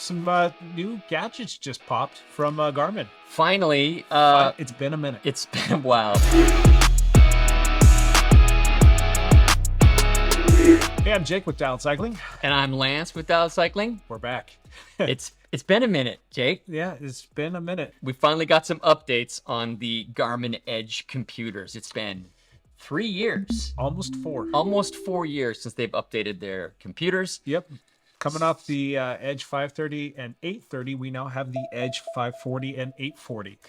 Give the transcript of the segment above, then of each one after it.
some new gadgets just popped from Garmin. Finally, It's been a minute. it's been a while. Hey, I'm Jake with Dialed Cycling. And I'm Lance with Dialed Cycling. We're back. It's been a minute, Jake. Yeah, it's been a minute. We finally got some updates on the Garmin Edge computers. It's been 3 years. Almost 4. Almost 4 years since they've updated their computers. Yep. Coming off the Edge 530 and 830, we now have the Edge 540 and 840.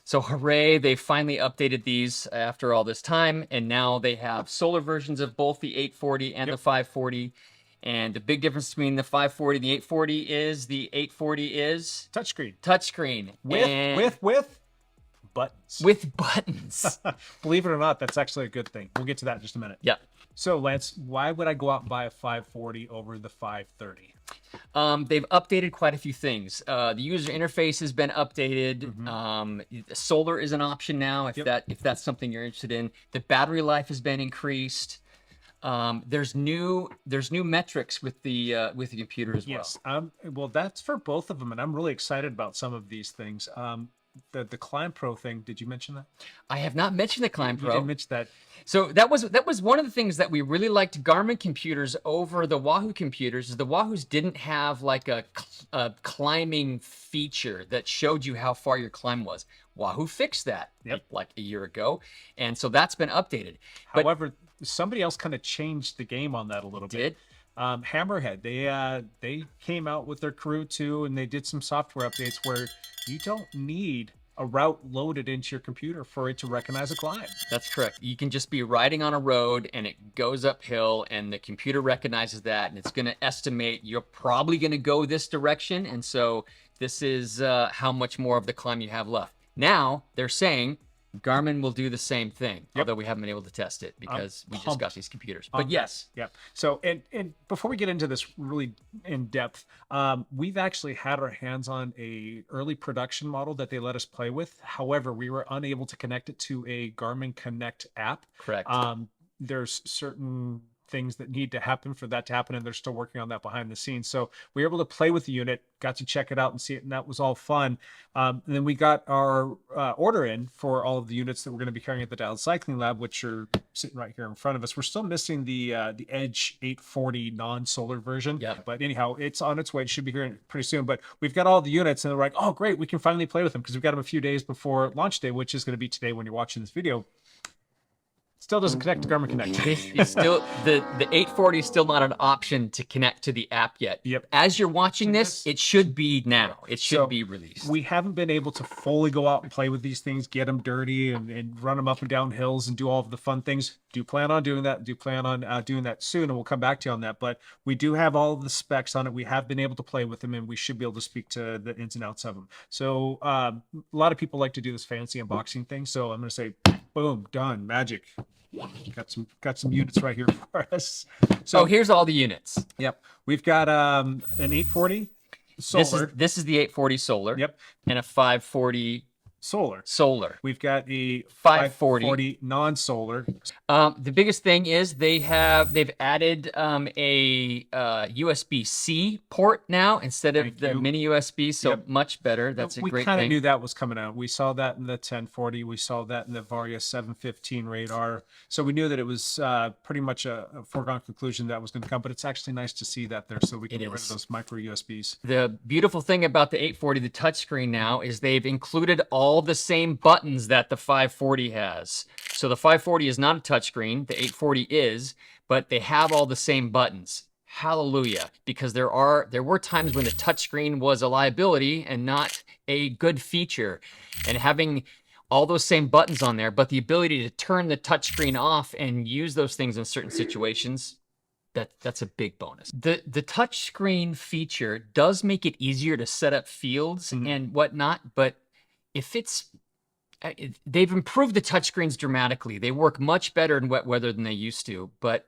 So hooray, they finally updated these after all this time, and now they have solar versions of both the 840 and the 540. And the big difference between the 540 and the 840 is the 840 is Touchscreen. touchscreen. With buttons. With buttons. Believe it or not, that's actually a good thing. We'll get to that in just a minute. Yeah. So, Lance, why would I go out and buy a 540 over the 530? They've updated quite a few things. The user interface has been updated. Solar is an option now if that's something you're interested in. The battery life has been increased. There's new metrics with the computer as well. Yes. Well, that's for both of them, and I'm really excited about some of these things. The Climb Pro thing. Did you mention that? I have not mentioned the Climb Pro. You didn't mention that. So that was one of the things that we really liked Garmin computers over the Wahoo computers. Is the Wahoos didn't have like a climbing feature that showed you how far your climb was. Wahoo fixed that like a year ago, and so that's been updated. However, somebody else kind of changed the game on that a little bit. Hammerhead, they came out with their crew too, and they did some software updates where you don't need a route loaded into your computer for it to recognize a climb. That's correct. You can just be riding on a road and it goes uphill and the computer recognizes that and it's going to estimate you're probably going to go this direction, and so this is how much more of the climb you have left. Now they're saying Garmin will do the same thing, although we haven't been able to test it because we just got these computers. But yes. Yep. So, and before we get into this really in depth, we've actually had our hands on a early production model that they let us play with. However, we were unable to connect it to a Garmin Connect app. Correct. There's certain things that need to happen for that to happen, and they're still working on that behind the scenes. So we were able to play with the unit, got to check it out and see it, and that was all fun. And then we got our order in for all of the units that we're going to be carrying at the Dialed Cycling Lab, which are sitting right here in front of us. We're still missing the Edge 840 non-solar version, but anyhow, it's on its way. It should be here pretty soon. But we've got all the units, and they're like, oh, great, we can finally play with them because we've got them a few days before launch day, which is going to be today when you're watching this video. Still doesn't connect to Garmin Connect. It's still the 840 is still not an option to connect to the app yet. Yep. As you're watching this, it should be now. It should be released. We haven't been able to fully go out and play with these things, get them dirty, and run them up and down hills and do all of the fun things. Do plan on doing that. Do plan on doing that soon, and we'll come back to you on that. But we do have all of the specs on it. We have been able to play with them, and we should be able to speak to the ins and outs of them. So a lot of people like to do this fancy unboxing thing. So I'm going to say, boom, done, magic. Got some units right here for us. So here's all the units. Yep, we've got an 840 solar. This is the 840 solar. Yep, and a 540 solar. We've got a 540 non-solar. The biggest thing is they've added a USB-C port now instead of the mini USB, so much better. That's a great thing. We kind of knew that was coming out. We saw that in the 1040. We saw that in the Varia 715 radar. So we knew that it was pretty much a foregone conclusion that was going to come. But it's actually nice to see that there, so we can get rid of those micro USBs. The beautiful thing about the 840, the touchscreen now, is they've included all the same buttons that the 540 has. So the 540 is not a touchscreen, the 840 is, but they have all the same buttons. Hallelujah, because there were times when the touchscreen was a liability and not a good feature. And having all those same buttons on there, but the ability to turn the touchscreen off and use those things in certain situations, that's a big bonus. The touchscreen feature does make it easier to set up fields and whatnot, but they've improved the touchscreens dramatically. They work much better in wet weather than they used to, but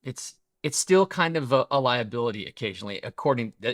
it's still kind of a liability occasionally,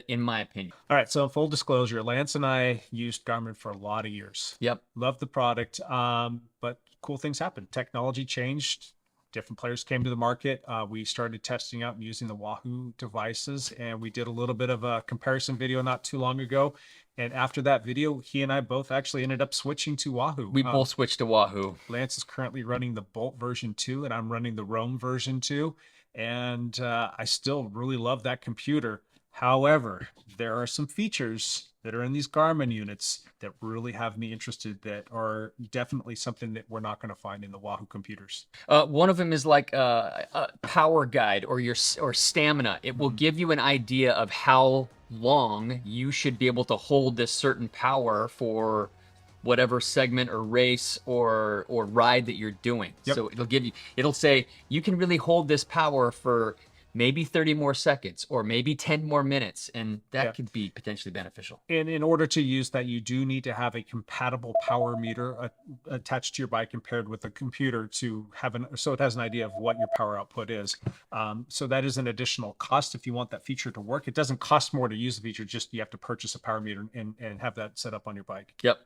in my opinion. All right, so full disclosure, Lance and I used Garmin for a lot of years. Yep. Loved the product, but cool things happened. Technology changed. different players came to the market. We started testing out and using the Wahoo devices, and we did a little bit of a comparison video not too long ago. And after that video, he and I both actually ended up switching to Wahoo. We both switched to Wahoo. Lance is currently running the Bolt version 2, and I'm running the Roam version 2. And I still really love that computer. However, there are some features that are in these Garmin units that really have me interested, that are definitely something that we're not going to find in the Wahoo computers. One of them is like a power guide or stamina. It will give you an idea of how long you should be able to hold this certain power for whatever segment or race or ride that you're doing. Yep. So it'll say you can really hold this power for maybe 30 more seconds or maybe 10 more minutes, and that could be potentially beneficial. And in order to use that, you do need to have a compatible power meter attached to your bike and paired with a computer to have so it has an idea of what your power output is. So that is an additional cost if you want that feature to work. It doesn't cost more to use the feature, just you have to purchase a power meter and have that set up on your bike. Yep.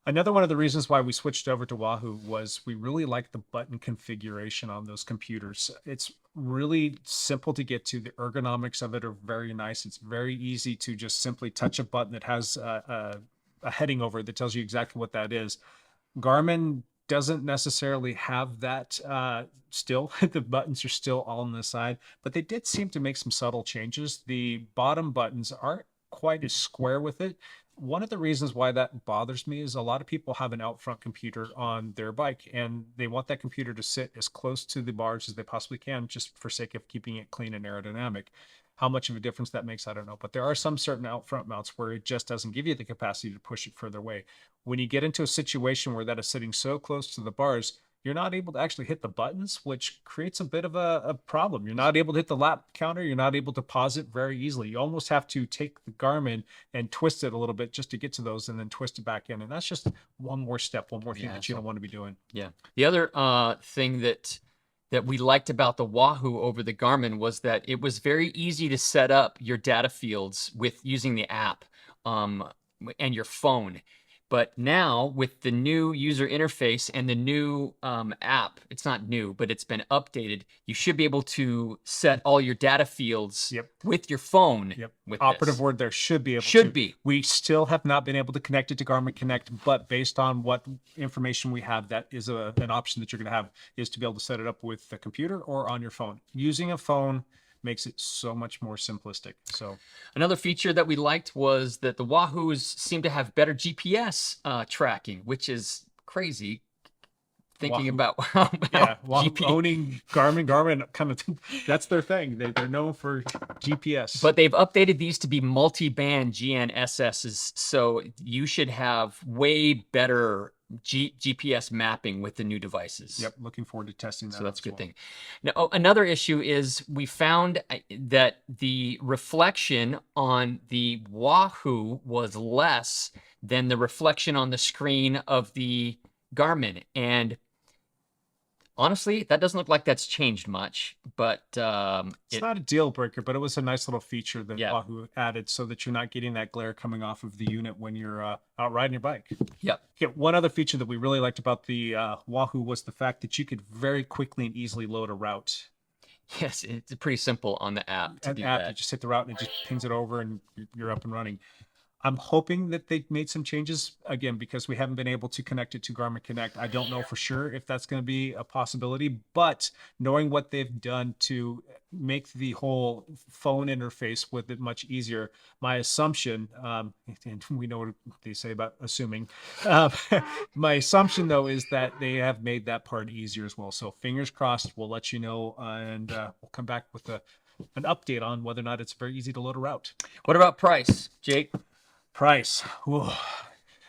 Another one of the reasons why we switched over to Wahoo was we really like the button configuration on those computers. It's really simple to get to. The ergonomics of it are very nice. It's very easy to just simply touch a button that has a heading over it that tells you exactly what that is. Garmin doesn't necessarily have that still. The buttons are still all on the side, but they did seem to make some subtle changes. The bottom buttons aren't quite as square with it. One of the reasons why that bothers me is a lot of people have an out front computer on their bike, and they want that computer to sit as close to the bars as they possibly can, just for sake of keeping it clean and aerodynamic. How much of a difference that makes, I don't know. But there are some certain out front mounts where it just doesn't give you the capacity to push it further away. When you get into a situation where that is sitting so close to the bars, you're not able to actually hit the buttons, which creates a bit of a problem. You're not able to hit the lap counter. You're not able to pause it very easily. You almost have to take the Garmin and twist it a little bit just to get to those, and then twist it back in. And that's just one more step, one more thing that you don't want to be doing. Yeah. The other thing that we liked about the Wahoo over the Garmin was that it was very easy to set up your data fields with using the app and your phone. But now with the new user interface and the new app, it's not new, but it's been updated. You should be able to set all your data fields with your phone. Yep. With Operative this. word there, should be able to. Should be. We still have not been able to connect it to Garmin Connect, but based on what information we have, that is an option that you're going to have, is to be able to set it up with the computer or on your phone. Using a phone makes it so much more simplistic. So another feature that we liked was that the Wahoos seem to have better GPS tracking, which is crazy. Thinking about owning Garmin kind of, that's their thing. They're known for GPS. But they've updated these to be multi-band GNSSs, so you should have way better GPS mapping with the new devices. Yep, looking forward to testing that. So that's a good thing. Now, another issue is we found that the reflection on the Wahoo was less than the reflection on the screen of the Garmin, and honestly, that doesn't look like that's changed much, but it's not a deal breaker, but it was a nice little feature that Wahoo added so that you're not getting that glare coming off of the unit when you're out riding your bike. Yep. Okay, one other feature that we really liked about the Wahoo was the fact that you could very quickly and easily load a route. Yes, it's pretty simple on the app to do that. You just hit the route and it just pings it over and you're up and running. I'm hoping that they made some changes, again, because we haven't been able to connect it to Garmin Connect. I don't know for sure if that's going to be a possibility, but knowing what they've done to make the whole phone interface with it much easier, my assumption, and we know what they say about assuming, my assumption, though, is that they have made that part easier as well. So fingers crossed, we'll let you know, and we'll come back with an update on whether or not it's very easy to load a route. What about price, Jake? Price. Whew.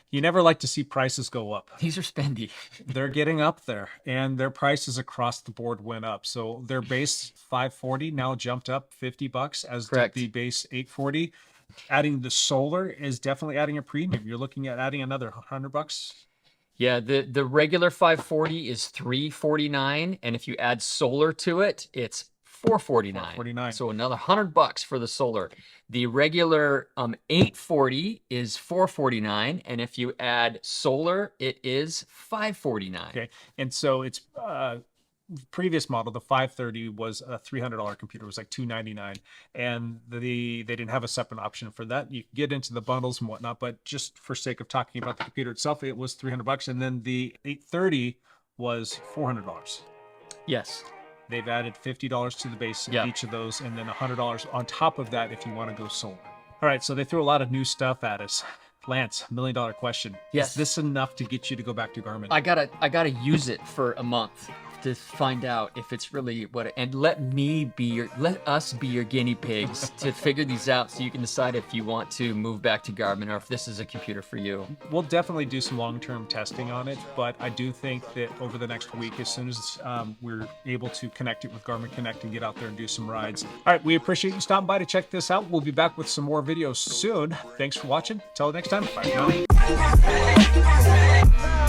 You never like to see prices go up. These are spendy. They're getting up there, and their prices across the board went up. So their base 540 now jumped up $50, as did the base 840. Adding the solar is definitely adding a premium. You're looking at adding another $100. Yeah, the regular 540 is $349, and if you add solar to it, it's $449. So another $100 for the solar. The regular 840 is $449, and if you add solar, it is $549. Okay, and so it's previous model, the 530, was a $300 computer. It was like $299, and they didn't have a separate option for that. You could get into the bundles and whatnot, but just for sake of talking about the computer itself, it was $300. And then the 830 was $400. Yes. They've added $50 to the base of Yeah. each of those, and then $100 on top of that if you want to go solar. All right, so they threw a lot of new stuff at us. Lance, $1 million question. Yes. Is this enough to get you to go back to Garmin? I gotta use it for a month to find out if it's really what. And let us be your guinea pigs to figure these out, so you can decide if you want to move back to Garmin or if this is a computer for you. We'll definitely do some long-term testing on it, but I do think that over the next week, as soon as we're able to connect it with Garmin Connect and get out there and do some rides. All right, we appreciate you stopping by to check this out. We'll be back with some more videos soon. Thanks for watching. Till next time. Bye for now.